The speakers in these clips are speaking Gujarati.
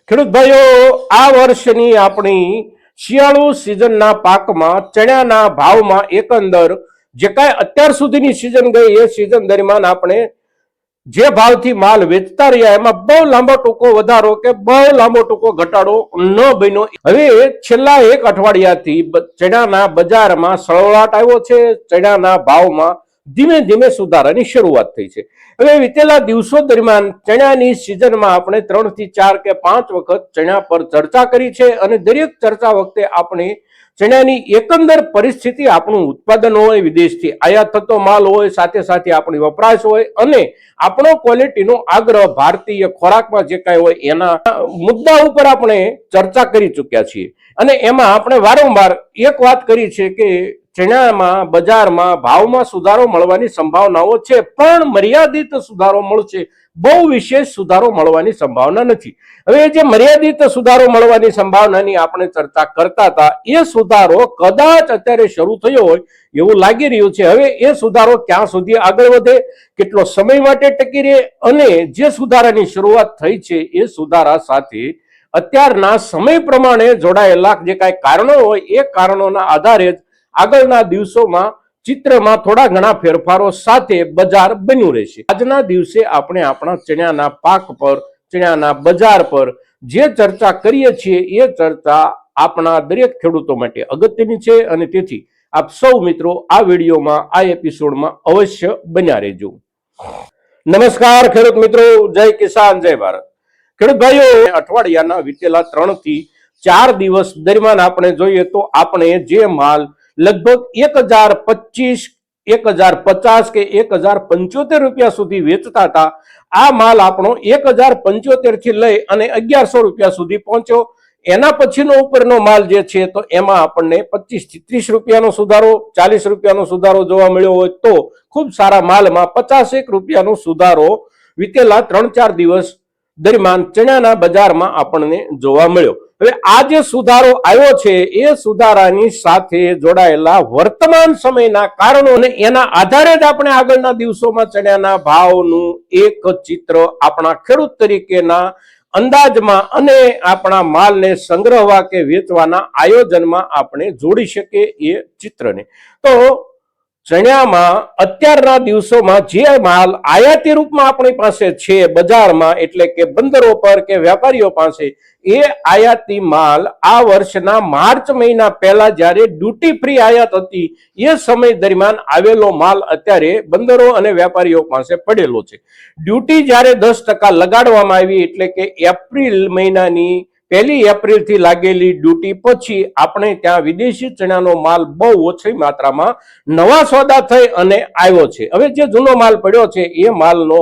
ખેડૂત ભાઈઓ, આ વર્ષની આપણી શિયાળુ સિઝનના પાકમાં ચણાના ભાવમાં એકંદર જે કાંઈ અત્યાર સુધીની સિઝન ગઈ એ સિઝન દરમિયાન આપણે જે ભાવથી માલ વેચતા રહ્યા એમાં બહુ લાંબો ટૂંકો વધારો કે બહુ લાંબો ટૂંકો ઘટાડો ન બન્યો. હવે છેલ્લા એક અઠવાડિયાથી ચણાના બજારમાં સળવળાટ આવ્યો છે. ચણાના ભાવમાં ધીમે ધીમે સુધારાની શરૂઆત થઈ છે. હવે વિતેલા દિવસો દરમિયાન ચણાની સિઝનમાં આપણે 3 થી 4 કે 5 વખત ચણા પર ચર્ચા કરી છે અને દરેક ચર્ચા વખતે આપણે ચણાની એકંદર પરિસ્થિતિ, આપણું ઉત્પાદન હોય, વિદેશથી આયાત થતો માલ હોય, સાથે સાથે આપણી વપરાશ હોય અને આપણો ક્વોલિટીનો આગ્રહ ભારતીય ખોરાકમાં જે કાંઈ હોય એના મુદ્દા ઉપર આપણે ચર્ચા કરી ચૂક્યા છીએ. અને એમાં આપણે વારંવાર એક વાત કરી છે કે ચણામાં બજારમાં ભાવમાં સુધારો મળવાની સંભાવનાઓ છે, પણ મર્યાદિત સુધારો મળશે, બહુ વિશેષ સુધારો મળવાની સંભાવના નથી. હવે જે મર્યાદિત સુધારો મળવાની સંભાવનાની આપણે ચર્ચા કરતા હતા એ સુધારો કદાચ અત્યારે શરૂ થયો હોય એવું લાગી રહ્યું છે. હવે એ સુધારો ક્યાં સુધી આગળ વધે, કેટલો સમય માટે ટકી રહે અને જે સુધારાની શરૂઆત થઈ છે એ સુધારા સાથે અત્યારના સમય પ્રમાણે જોડાયેલા જે કાંઈ કારણો હોય એ કારણોના આધારે જ આગળના દિવસોમાં ચિત્રમાં થોડા ઘણા ફેરફારો સાથે બજાર બન્યું રહેશે. આજના દિવસે આપણે આપણા ચણાના પાક પર, ચણાના બજાર પર જે ચર્ચા કરીએ છીએ એ ચર્ચા આપણા દરેક ખેડૂતો માટે અગત્યની છે અને તેથી આપ સૌ મિત્રો આ વિડીયોમાં, આ એપિસોડમાં અવશ્ય બન્યા રહેજો. નમસ્કાર ખેડૂત મિત્રો, જય કિસાન, જય ભારત. ખેડૂત ભાઈઓ, અઠવાડિયાના વિતેલા 3 થી 4 દિવસ દરમિયાન આપણે જોઈએ તો આપણે જે માલ લગભગ 1025, 1050 કે 1075 રૂપિયા સુધી વેચતા હતા, આ માલ આપણો 1075 થી લઈ અને 1100 રૂપિયા સુધી પહોંચ્યો. એના પછીનો ઉપરનો માલ જે છે તો એમાં આપણને 25 થી 30 રૂપિયાનો સુધારો, 40 રૂપિયાનો સુધારો જોવા મળ્યો હોય તો ખૂબ સારા માલમાં 51 રૂપિયાનો સુધારો વિતેલા 3-4 દિવસ દરમિયાન ચણાના બજારમાં આપણને જોવા મળ્યો. હવે આ જે સુધારો આવ્યો છે એ સુધારાની સાથે જોડાયેલા વર્તમાન સમયના કારણો અને એના આધારે જ આપણે આગળના દિવસોમાં ચણાના ભાવનું એક ચિત્ર આપણા ખેડૂત તરીકેના અંદાજમાં અને આપણા માલને સંગ્રહવા કે વેચવાના આયોજનમાં આપણે જોડી શકીએ એ ચિત્રને. તો ચણામાં અત્યારના દિવસોમાં જે માલ આયાતી રૂપમાં આપણી પાસે છે બજારમાં, એટલે કે બંદરો પર કે વેપારીઓ પાસે, એ આયાતી માલ આ વર્ષના માર્ચ મહિના પહેલા જ્યારે ડ્યુટી ફ્રી આયાત હતી એ સમય દરમિયાન આવેલો માલ અત્યારે બંદરો અને વેપારીઓ પાસે પડેલો છે. ડ્યુટી જ્યારે 10% લગાડવામાં આવી, એટલે કે એપ્રિલ મહિનાની 1 એપ્રિલથી લાગેલી ડ્યુટી પછી આપણે ત્યાં વિદેશી ચણાનો માલ બહુ ઓછી માત્રામાં નવા સોદા થઈ અને આવ્યો છે. હવે જે જૂનો માલ પડ્યો છે એ માલનો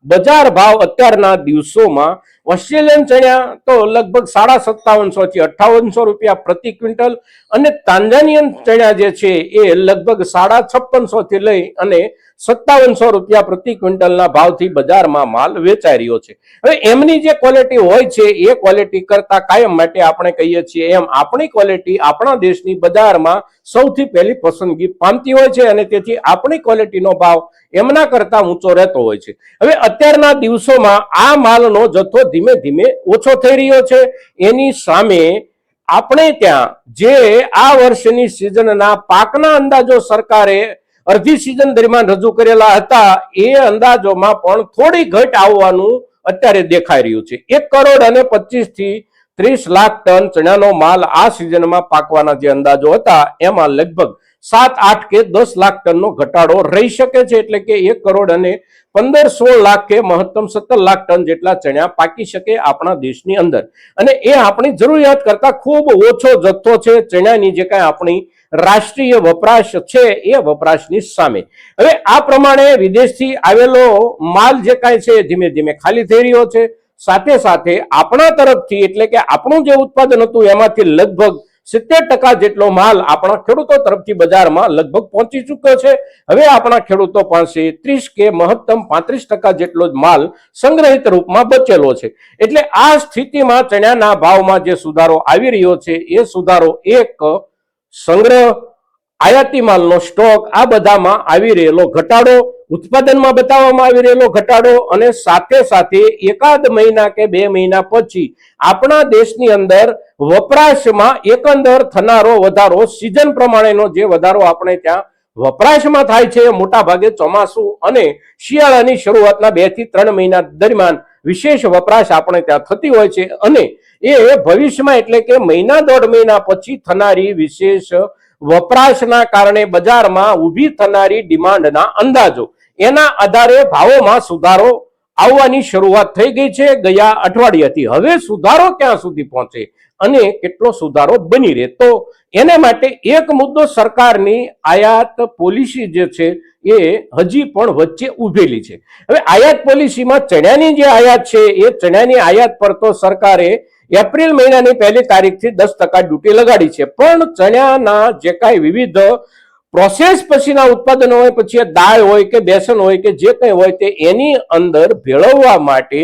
બજાર ભાવ અત્યારના દિવસોમાં ઓસ્ટ્રેલિયન ચણા તો લગભગ 5750 થી 5800 રૂપિયા પ્રતિ ક્વિન્ટલ અને તાંજાનિયન ચણા જે છે એ લગભગ 5650 થી લઈ અને 5700 રૂપિયા પ્રતિ ક્વિન્ટલના ભાવથી બજારમાં માલ વેચાઈ રહ્યો છે. હવે એમની જે ક્વોલિટી હોય છે એ ક્વોલિટી કરતા કાયમ માટે આપણે કહીએ છીએ એમ આપણી ક્વોલિટી આપણા દેશની બજારમાં સૌથી પહેલી પસંદગી પામતી હોય છે અને તેથી આપણી ક્વોલિટીનો ભાવ એમના કરતા ઊંચો રહેતો હોય છે. હવે અત્યારના દિવસોમાં આ માલનો જથ્થો ધીમે ધીમે ઓછો થઈ રહ્યો છે. એની સામે આપણે ત્યાં જે આ વર્ષની સિઝનના પાકના અંદાજો સરકારે અડધી સિઝન દરમિયાન રજૂ કરેલા હતા એ અંદાજોમાં પણ થોડી ઘટ આવવાનું અત્યારે દેખાઈ રહ્યું છે. 1,25 થી 30 લાખ ટન ચણાનો માલ આ સિઝનમાં પાકવાના જે અંદાજો હતા એમાં લગભગ 7-8 કે 10 લાખ ટનનો ઘટાડો રહી શકે છે. એટલે કે 1,15-16 લાખ કે મહત્તમ 17 લાખ ટન જેટલા ચણા પાકી શકે આપણા દેશની અંદર. અને એ આપણી જરૂરિયાત કરતા ખૂબ ઓછો જથ્થો છે ચણાની જે કાંઈ આપણી રાષ્ટ્રીય વપરાશ છે એ વપરાશની સામે. હવે આ પ્રમાણે વિદેશથી આવેલો માલ જે કાંઈ છે ધીમે ધીમે ખાલી થઈ રહ્યો છે. સાથે સાથે આપણા તરફથી, એટલે કે આપણું જે ઉત્પાદન હતું એમાંથી લગભગ 70% જેટલો માલ આપણા ખેડૂતો તરફથી બજારમાં લગભગ પહોંચી ચૂક્યો છે. હવે આપણા ખેડૂતો પાસે 30 કે મહત્તમ 35% જેટલો જ માલ સંગ્રહિત રૂપમાં બચેલો છે. એટલે આ સ્થિતિમાં ચણાના ભાવમાં જે સુધારો આવી રહ્યો છે એ સુધારો એક સંગ્રહ આયાતી માલનો સ્ટોક, આ બધામાં આવી રહેલો ઘટાડો, ઉત્પાદનમાં બતાવવામાં આવી રહેલો ઘટાડો, અને સાથે સાથે એકાદ મહિના કે 2 મહિના પછી આપણા દેશની અંદર વપરાશમાં એકંદર થનારો વધારો, સિઝન પ્રમાણેનો જે વધારો આપણે ત્યાં વપરાશમાં થાય છે, મોટા ભાગે ચોમાસું અને શિયાળાની શરૂઆતના 2 થી 3 મહિના દરમિયાન વિશેષ વપરાશ આપણે ત્યાં થતી હોય છે, અને એ ભવિષ્યમાં એટલે કે મહિના 1.5 મહિના પછી થનારી વિશેષ વપરાશના કારણે બજારમાં ઊભી થનારી ડિમાન્ડના અંદાજો, એના આધારે ભાવોમાં સુધારો આવવાની શરૂઆત થઈ ગઈ છે ગયા અઠવાડિયાથી. હવે સુધારો ક્યાં સુધી પહોંચે અને કેટલો સુધારો બની રહે, તો એને માટે એક મુદ્દો સરકારની આયાત પોલિસી જે છે એ હજી પણ વચ્ચે ઉભેલી છે. હવે આયાત પોલિસીમાં ચણાની જે આયાત છે એ ચણાની આયાત પર તો સરકારે એપ્રિલ મહિનાની 1લી તારીખથી 10% ડ્યુટી લગાડી છે, પણ ચણાના જે કાંઈ વિવિધ પ્રોસેસ પછીના ઉત્પાદનો હોય, પછી દાળ હોય કે બેસન હોય કે જે કંઈ હોય તે એની અંદર ભેળવવા માટે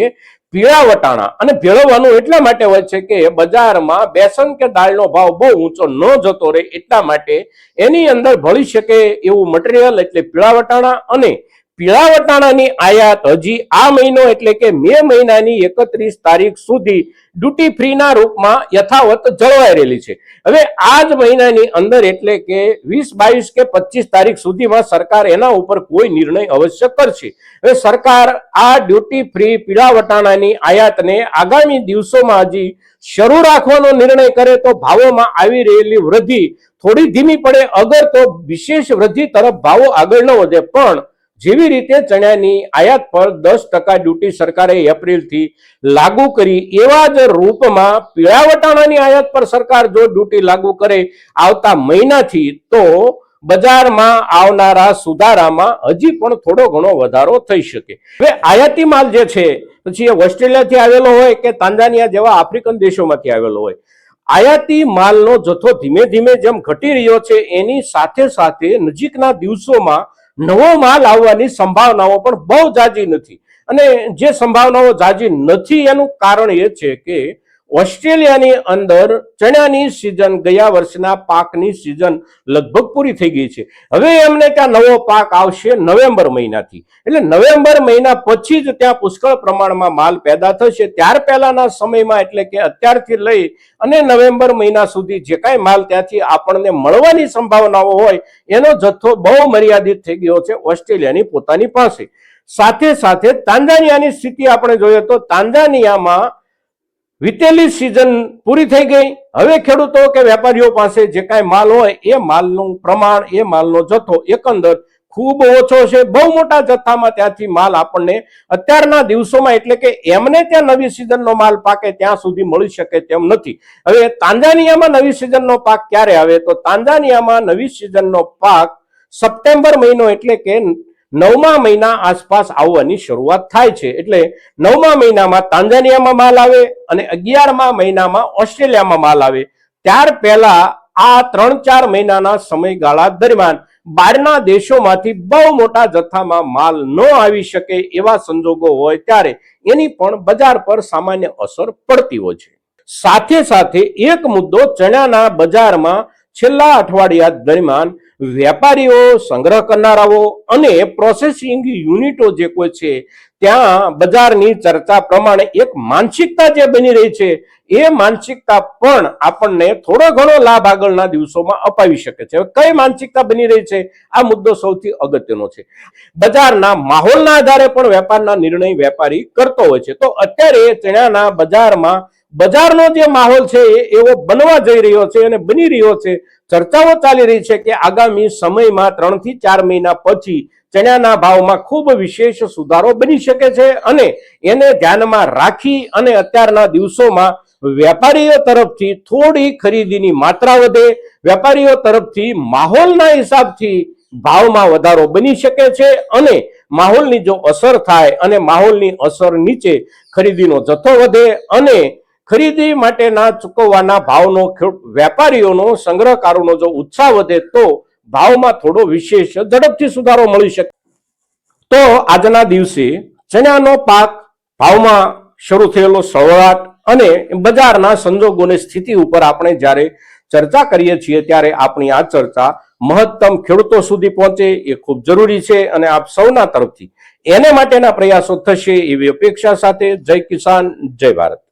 પીળા વટાણા, અને ભેળવવાનું એટલા માટે હોય છે કે બજારમાં બેસન કે દાળનો ભાવ બહુ ઊંચો ન જતો રહે, એટલા માટે એની અંદર ભળી શકે એવું મટીરિયલ એટલે પીળા વટાણા. અને પીળા વટાણાની આયાત હજી આ મહિનો એટલે કે મે મહિનાની 31 તારીખ સુધી ડ્યુટી ફ્રીના રૂપમાં યથાવત જળવાઈ રહેલી છે. હવે આ જ મહિનાની અંદર એટલે કે 20, 22 કે 25 તારીખ સુધીમાં સરકાર એના ઉપર કોઈ નિર્ણય અવશ્ય કરશે. હવે સરકાર આ ડ્યુટી ફ્રી પીળા વટાણાની આયાતને આગામી દિવસોમાં હજી શરૂ રાખવાનો નિર્ણય કરે તો ભાવોમાં આવી રહેલી વૃદ્ધિ થોડી ધીમી પડે, અગર તો વિશેષ વૃદ્ધિ તરફ ભાવો આગળ ન વધે. પણ જેવી રીતે ચણાની આયાત પર 10% ડ્યુટી સરકારે એપ્રિલથી લાગુ કરી, એવા જ રૂપમાં પીળા વટાણાની આયાત પર સરકાર જો ડ્યુટી લાગુ કરે આવતા મહિનાથી, તો બજારમાં આવનારા સુધારામાં હજી પણ થોડો ઘણો વધારો થઈ શકે. હવે આયાતી માલ જે છે, પછી એ ઓસ્ટ્રેલિયાથી આવેલો હોય કે તાંજાનિયા જેવા આફ્રિકન દેશોમાંથી આવેલો હોય, આયાતી માલનો જથ્થો ધીમે ધીમે જેમ ઘટી રહ્યો છે, એની સાથે સાથે નજીકના દિવસોમાં નવો માલ આવવાની સંભાવનાઓ પણ બહુ જાજી નથી. અને જે સંભાવનાઓ જાજી નથી એનું કારણ એ છે કે ઓસ્ટ્રેલિયાની અંદર ચણાની સિઝન, ગયા વર્ષના પાકની સિઝન લગભગ પૂરી થઈ ગઈ છે. હવે એમને ત્યાં નવો પાક આવશે નવેમ્બર મહિનાથી, એટલે નવેમ્બર મહિના પછી જ ત્યાં પુષ્કળ પ્રમાણમાં માલ પેદા થશે. ત્યાર પહેલાના સમયમાં એટલે કે અત્યારથી લઈ અને નવેમ્બર મહિના સુધી જે કાંઈ માલ ત્યાંથી આપણને મળવાની સંભાવનાઓ હોય એનો જથ્થો બહુ મર્યાદિત થઈ ગયો છે ઓસ્ટ્રેલિયાની પોતાની પાસે. સાથે સાથે તાંજાનિયાની સ્થિતિ આપણે જોઈએ તો તાંજાનિયામાં વીતેલી સિઝન પૂરી થઈ ગઈ. હવે ખેડૂતો કે વેપારીઓ પાસે જે કાંઈ માલ હોય એ માલનું પ્રમાણ, એ માલનો જથ્થો એકંદર ખૂબ ઓછો છે. બહુ મોટા જથ્થામાં ત્યાંથી માલ આપણને અત્યારના દિવસોમાં એટલે કે એમને ત્યાં નવી સિઝનનો માલ પાકે ત્યાં સુધી મળી શકે તેમ નથી. હવે તાંજાનિયામાં નવી સિઝનનો પાક ક્યારે આવે, તો તાંજાનિયામાં નવી સિઝનનો પાક સપ્ટેમ્બર મહિનો એટલે કે 9મા મહિના આસપાસ આવવાની શરૂઆત થાય છે. એટલે 9મા મહિનામાં તાંજાનિયામાં માલ આવે અને 11મા મહિનામાં ઓસ્ટ્રેલિયામાં માલ આવે. ત્યાર પહેલા આ 3-4 મહિનાના સમયગાળા દરમિયાન બહારના દેશોમાંથી બહુ મોટા જથ્થામાં માલ ન આવી શકે એવા સંજોગો હોય ત્યારે એની પણ બજાર પર સામાન્ય અસર પડતી હોય છે. સાથે સાથે એક મુદ્દો ચણાના બજારમાં છેલ્લા અઠવાડિયા દરમિયાન વેપારીઓ, સંગ્રહ કરનારાઓ અને પ્રોસેસિંગ યુનિટો જે કોઈ છે ત્યાં બજારની ચર્ચા પ્રમાણે એક માનસિકતા જે બની રહી છે, એ માનસિકતા પણ આપણને થોડો ઘણો લાભ આગળના દિવસોમાં અપાવી શકે છે. કઈ માનસિકતા બની રહી છે, આ મુદ્દો સૌથી અગત્યનો છે. બજારના માહોલના આધારે પણ વેપારના નિર્ણય વેપારી કરતો હોય છે. તો અત્યારે ચણાના બજારમાં બજારનો જે માહોલ છે એવો બનવા જઈ રહ્યો છે અને બની રહ્યો છે. ચર્ચાઓ ચાલી રહી છે કે આગામી સમયમાં 3 થી 4 મહિના પછી ચણાના ભાવમાં ખૂબ વિશેષ સુધારો બની શકે છે, અને એને ધ્યાનમાં રાખી અને અત્યારના દિવસોમાં વેપારીઓ તરફથી થોડી ખરીદીની માત્રા વધે, વેપારીઓ તરફથી માહોલના હિસાબથી ભાવમાં વધારો બની શકે છે, અને માહોલની જો અસર થાય અને માહોલની અસર નીચે ખરીદીનો જથ્થો વધે અને ખરીદી માટેના ચૂકવવાના ભાવનો વેપારીઓનો, સંગ્રહકારોનો જો ઉત્સાહ વધે તો ભાવમાં થોડો વિશેષ ઝડપથી સુધારો મળી શકે. તો આજના દિવસે ચણાનો પાક ભાવમાં શરૂ થયેલો સળવળાટ અને બજારના સંજોગોની સ્થિતિ ઉપર આપણે જ્યારે ચર્ચા કરીએ છીએ ત્યારે આપણી આ ચર્ચા મહત્તમ ખેડૂતો સુધી પહોંચે એ ખૂબ જરૂરી છે અને આપ સૌના તરફથી એને માટેના પ્રયાસો થશે એવી અપેક્ષા સાથે જય કિસાન જય ભારત.